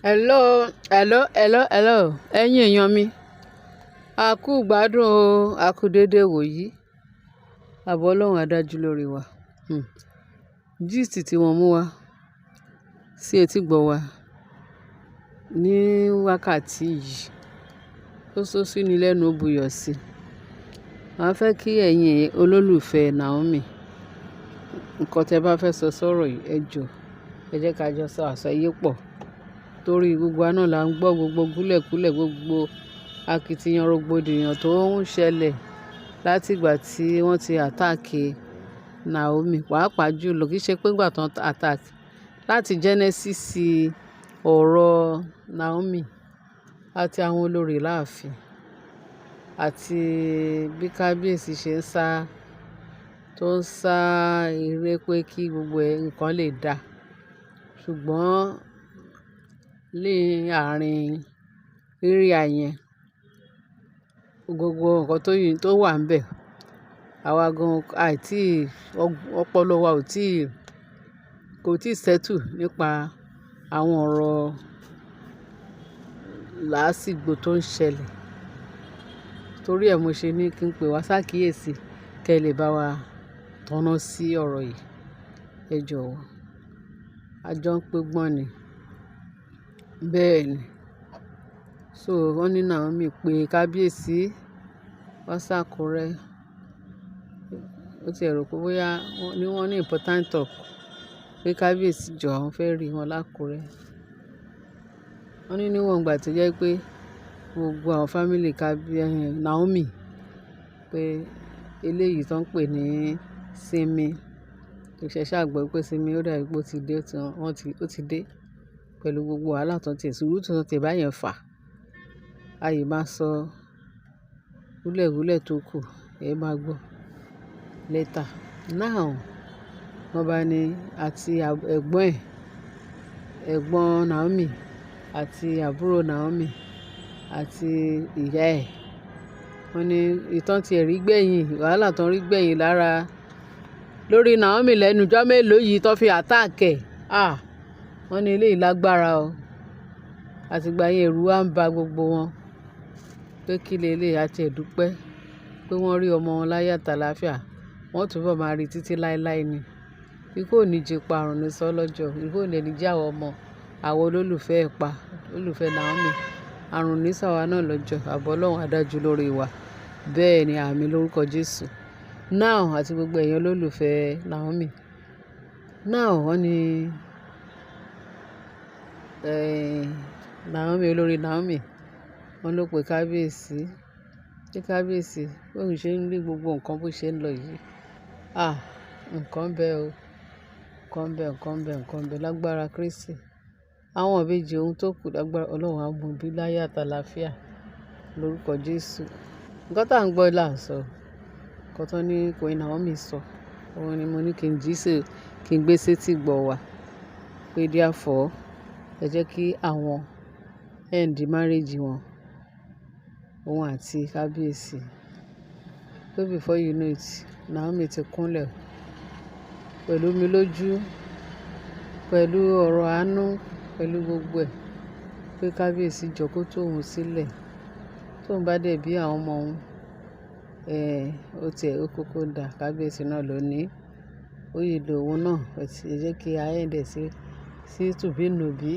Hello, hello, hello, hello. Ẹ̀yin èèyàn mi, a kú gbádùn o, a kú dédé wòyí. Àbọ̀ Ọlọ́run á dájú lórí wa. Gist tí wọ́n mú wá sí etí gbọ́ wa ní wákàtí yìí, ó sọ sí ni lẹ́nu ó buyọ̀ sí. Màá fẹ́ kí ẹ̀yin olólùfẹ́ Naomi, nǹkan tẹ́ bá fẹ́ sọ sọ́rọ̀ yìí, ẹ jọ̀ọ́, ẹ jẹ́ ká jọ sọ àsọyé pọ̀. Torí gbogbo wa náà là ń gbọ́ gbogbo gúlẹ̀gúlẹ̀, gbogbo akitiyan rògbòdìyàn tó ń ṣẹlẹ̀ láti ìgbà tí wọ́n ti àtáàkì Naomi. Pàápàá jùlọ kì í ṣe pé ìgbà tó ń àtáàkì, láti Genesis ọ̀rọ̀ Naomi àti àwọn olórí láàfin àti bí kábíyèsí ṣe ń sá, tó ń sá eré pé kí gbogbo nǹkan lè dá. Ṣùgbọ́n ní àárín area yẹn, gbogbo nǹkan tó wà ńbẹ̀, àwa gan àìtí ọpọlọ wa kò tíì settle nípa àwọn ọ̀rọ̀ làásìgbò tó ń ṣẹlẹ̀. Torí ẹ̀ mo ṣe ní kí n pè wá ṣàkíyèsí kẹ́ lè bá wa tọ́nà sí ọ̀rọ̀ yìí. Ẹ jọ̀wọ́, a jọ ń pé gbọ́n ni. Bẹ́ẹ̀ ni. So wọ́n ní Naomi pé kábíyèsí wá s'Àkúrẹ́. Ó ti rò pé bóyá wọ́n ní important talk pé kábíyèsí jọ̀ọ́ àwọn fẹ́ rí wọn l'Àkúrẹ́. Wọ́n ní níwọ̀n ìgbà tó jẹ́ pé gbogbo àwọn family Naomi pé eléyìí tó ń pè ní Simi, kò ṣẹ̀ṣẹ̀ àgbọ̀ pé Simi ó dàbí pé ó ti dé pẹ̀lú gbogbo wàhálà tó ti sùúrù tó ti báyẹn fà. Ayé máa sọ gúlẹ̀gúlẹ̀ tó kù, ẹ máa gbọ́ later. Now, wọ́n bá ní àti ẹ̀gbọ́n Naomi àti àbúrò Naomi àti ìyá ẹ̀. Wọ́n ní ìtàn tí ẹ̀ rí gbẹ̀yìn, wàhálà tó ń rí gbẹ̀yìn lórí Naomi lẹ́nu ọjọ́ mélòó yìí tó fi attack ẹ̀. Wọ́n ní eléyìí lágbára o. Àtìgbà yẹn ẹ̀rù wá ń ba gbogbo wọn pé kí leléyìí àti ẹ̀dúpẹ́ pé wọ́n rí ọmọ wọn láyé àtàlàáfíà. Wọ́n túbọ̀ máa rí títí láéláé ni. Ikú ò ní jẹ pa, àrùn ní sọ́ lọ́jọ́. Ikú ò ní jẹ́ àwọn ọmọ, àwọn olólùfẹ́ ẹ̀ pa, olólùfẹ́ Naomi. Àrùn ní sàwa náà lọ́jọ́. Àbọ̀ Ọlọ́run á dájú lórí wa. Bẹ́ẹ̀ ni, àmín lórúkọ Jésù. Now, àti gbogbo ẹ̀yin olólùfẹ́ Naomi. Now, wọ́n ní Naomi, olórí Naomi, wọ́n ló pe kábíyèsí. Ṣé kábíyèsí bóun ṣe ń rí gbogbo nǹkan bó ṣe ń lọ yìí? Nǹkan bẹ́ o. Nǹkan bẹ́ lágbára Kristi. Àwọn ìbejì ohun tó kù lágbára Ọlọ́run á mú bí láyé àtàlàáfíà lórúkọ Jésù. Nǹkan tá à ń gbọ́ là ń sọ. Nǹkan tó ní Queen Naomi sọ. Òun ni mo ní kí n gbé sétí gbọ́ wa. Pé therefore, ẹ jẹ́ kí àwọn end marriage wọn, òun àti kábíyèsí. So before you know it, Naomi ti kúnlẹ̀ pẹ̀lú omi lójú, pẹ̀lú ọ̀rọ̀ àánú, pẹ̀lú gbogbo ẹ̀. Pé kábíyèsí jọ̀ọ́ kó tú òun sílẹ̀. Tóun bá dẹ̀ bí àwọn ọmọ òun, ó kúkú dà. Kábíyèsí náà ló ní. Ó yè lò òun náà. Ẹ jẹ́ kí a end ẹ̀ sí tùbínùbí.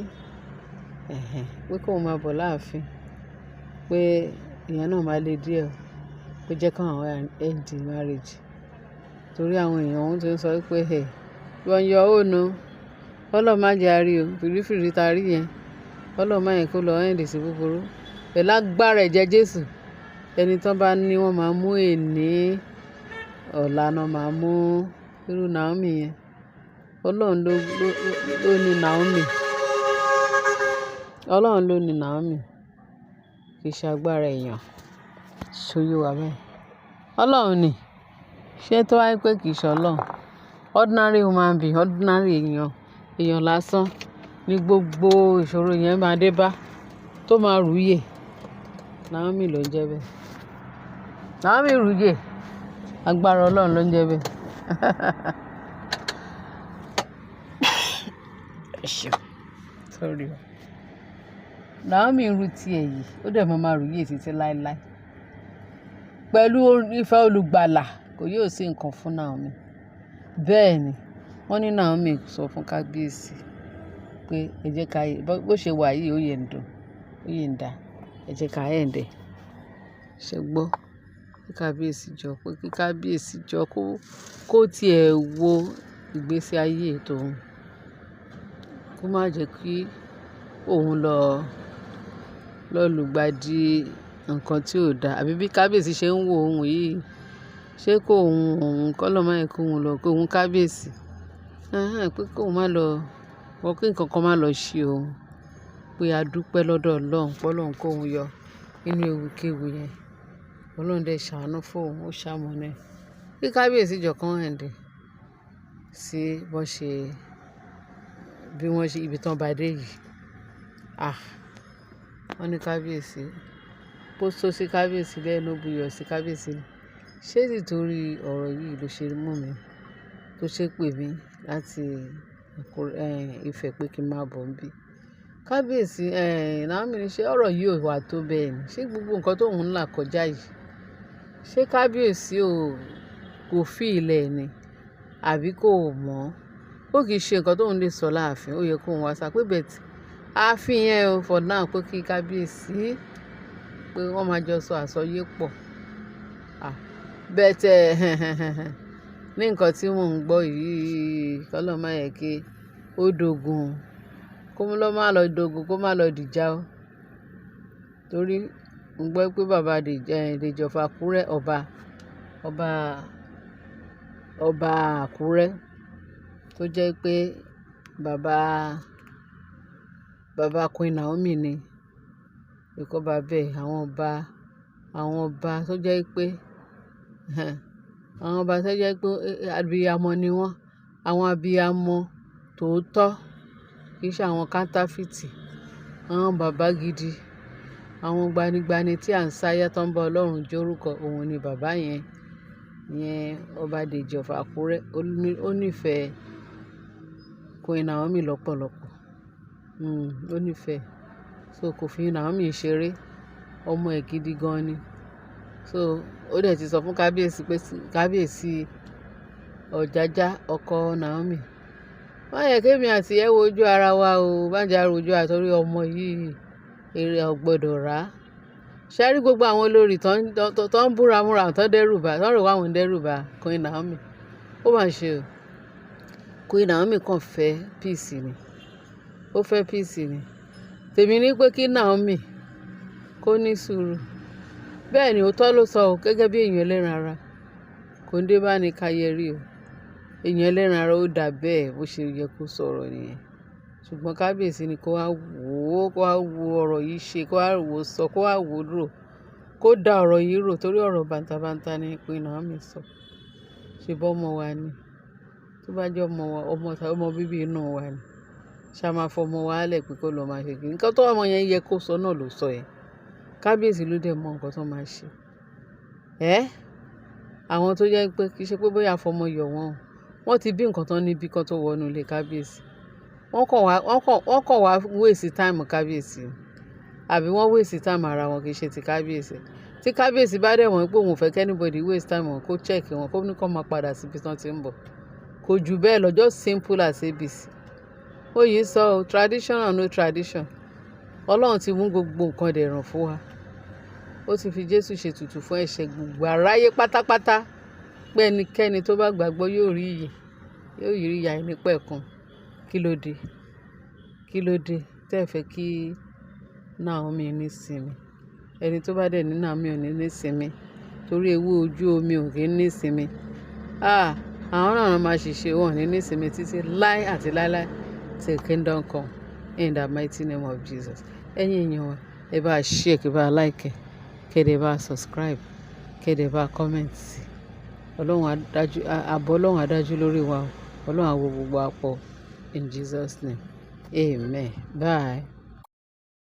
Pé kóun máa bọ̀ láàfin. Pé ìyẹn náà máa le díẹ̀. Pé jẹ́ kí àwọn end marriage. Torí àwọn èèyàn òun ti ń sọ pé wọ́n yọ òun o. Ọlọ́run má jẹ́ a rí o. Fìrífìrí ta rí yẹn. Ọlọ́run má yẹn kó lọ end sí búburú. Pẹ̀lú agbára ẹ̀jẹ̀ Jésù. Ẹni tó bá ní wọ́n máa mú èní, ọ̀la náà máa mú irú Naomi yẹn. Ọlọ́run ló ní Naomi. Ọlọ́run ló ní Naomi. Kì í ṣe agbára èèyàn. Ṣóyè wá bẹ́ẹ̀. Ọlọ́run ni. Ṣé tó wáyé pé kì í ṣe Ọlọ́run? Ordinary human being, ordinary èèyàn lásán ní gbogbo ìṣòro yẹn máa dé bá tó máa rúyè. Naomi ló ń jẹ́ bẹ́ẹ̀. Naomi rúyè. Agbára Ọlọ́run ló ń jẹ́ bẹ́ẹ̀. Sorry. Naomi ń ru tiẹ̀ yìí ó dẹ̀ máa rù yìí títí láéláé pẹ̀lú ìfẹ́ olùgbàlà kò yóò sí nǹkan fún Naomi. Bẹ́ẹ̀ ni wọ́n ní Naomi sọ fún kábíyèsí pé ẹ jẹ́ ká bó ṣe wà yìí ó yẹ ń dùn ó yẹ ń dà ẹ jẹ́ ká ẹ̀ ń dẹ̀ ṣe gbọ́ kí kábíyèsí jọ pé kí kábíyèsí jọ kó tiẹ̀ wo ìgbésí ayé tòun kó má jẹ́ kí òun lọ lùgbàdì nǹkan tí ò dáa àbí bí kábíyèsí ṣe ń wo òun yìí ṣé kó òun kọ́ lọ́ máa yẹ kó òun lọ kó òun kábíyèsí pé kó òun má lọ wọ́n kí nǹkan kan má lọ ṣe òun pé a dúpẹ́ lọ́dọ̀ Ọlọ́run pé Ọlọ́run kó òun yọ nínú ewukéwu yẹn Ọlọ́run dẹ̀ ṣàánú fún òun ó ṣàmọ̀nà ẹ̀ kí kábíyèsí jọ kán ẹ̀ǹdẹ̀ sí bí wọ́n ṣe ibi tán bá dé yìí wọ́n ní kábíyèsí pósó sí kábíyèsí lẹ́nu buyọ̀ sí kábíyèsí ṣé nítorí ọ̀rọ̀ yìí ló ṣe mú mi tó ṣe pè mí láti Ifẹ̀ pé kí n má bọ̀ níbí kábíyèsí Naomi ní ṣé ọ̀rọ̀ yìí ò wà tó bẹ́ẹ̀ ni ṣé gbogbo nǹkan tóun ń là kọjá yìí ṣé kábíyèsí kò fi ilẹ̀ ni àbí kò mọ̀ ó kì í ṣe nǹkan tóun lè sọ láàfin ó yẹ kóun wá sá pé bẹ́ẹ̀ ààfin yẹn for now pé kí kábíyèsí pé wọ́n máa jọ sọ àsọyé pọ̀ bẹ́ẹ̀ ní nǹkan tí mò ń gbọ́ yìí kọ́lọ́ má yẹ kí ó dogun kó lọ́ má lọ dogun kó má lọ dìjà o torí mo gbọ́ pé bàbá Dèjì of Àkúrẹ́ ọba Àkúrẹ́ tó jẹ́ pé bàbá Queen Naomi ni ìkọ́ bá bẹ́ẹ̀ àwọn ọba tó jẹ́ pé abiyamọ ni wọ́n àwọn abiyamọ tòótọ́ kì í ṣe àwọn kántáfìtì àwọn bàbá gidi àwọn gbanigbani tí à ń sáyà tó ń bá Ọlọ́run jórúkọ òun ni bàbá yẹn ọba Dèjì of Àkúrẹ́ ó nífẹ̀ẹ́ Queen Naomi lọ́pọ̀lọpọ̀ ó nífẹ̀ẹ́ so kò fi Naomi ṣeré ọmọ ẹ̀ gidi gan ni so ó dẹ̀ ti sọ fún kábíyèsí pé kábíyèsí Ọ̀jájá ọkọ Naomi má yẹ kémi àti ẹ wojú ara wa o má jà rojú àtọ́rí ọmọ yìí èrè ọ̀gbọ́dọ̀ rà á ṣáárí gbogbo àwọn olórí tó ń búramúra tó ń dẹ́rùbà tó ń rò wáwọn dẹ́rùbà Queen Naomi ó mà ṣe o Queen Naomi kàn fẹ́ peace ni ó fẹ́ peace ni tèmi ní pé kí Naomi kó ní sùúrù bẹ́ẹ̀ ni òótọ́ ló sọ ọ́ gẹ́gẹ́ bí èèyàn ẹlẹ́ran ara kò ń dé bá ní káyẹrí o èèyàn ẹlẹ́ran ara ó dà bẹ́ẹ̀ bó ṣe yẹ kó sọ̀rọ̀ nìyẹn ṣùgbọ́n kábíyèsí ni kó wá wo ọ̀rọ̀ yìí ṣe kó wá wò sọ kó wá wò rò kó da ọ̀rọ̀ yìí rò torí ọ̀rọ̀ bàǹtàbàǹtà ni Queen Naomi sọ ṣe bọ́ ọmọ wa ni tó bá jẹ́ ọmọ bíbí inú wa ni ṣá máa fọmọ wa lẹ̀ pé kó lọ máa ṣe kí nǹkan tó ọmọ yẹn yẹ kó sọ náà ló sọ yẹn kábíyèsí ló dẹ̀ mọ nǹkan tó máa ṣe àwọn tó jẹ́ pé kì í ṣe pé bóyá fọmọ yọ̀ wọ́n ti bí nǹkan tán níbi kan tó wọnú ilé kábíyèsí wọ́n kàn wá wéèsì táìmù kábíyèsí àbí wọ́n wéèsì táìmù ara wọn kì í ṣe ti kábíyèsí tí kábíyèsí bá dẹ̀ wọ́n pé òun fẹ́ kẹ́nìbọ̀dì wéèsì táìmù wọn kó check wọn kó ní kó máa padà síbi tán ti ń bọ̀ kò jù bẹ́ẹ̀ lọ just simple as ABC ó yìí sọ tradition or no tradition Ọlọ́run ti mú gbogbo nǹkan dẹ̀ràn fún wa ó ti fi Jésù ṣètùtù fún ẹ̀ṣẹ̀ gbogbo aráyé pátápátá pé ẹnikẹ́ni tó bá gbàgbọ́ yóò rí ìyà ìnípẹ̀kun kí ló dé tẹ́ ẹ fẹ́ kí Naomi ní sinmi ẹni tó bá dẹ̀ ní Naomi ò ní sinmi torí ewu ojú omi ò kì í ní sinmi àwọn náà máa ṣiṣẹ́ wọn ní sinmi títí láé àti láéláé till kingdom come in the mighty name of Jesus ẹ̀yin èèyàn wa ẹ bá share kí ẹ bá like kẹ́dẹ̀ bá subscribe kẹ́dẹ̀ bá comment sí àbọ̀ Ọlọ́run adájú lórí wa Ọlọ́run á wo gbogbo àpọ̀ in Jesus name amen bye.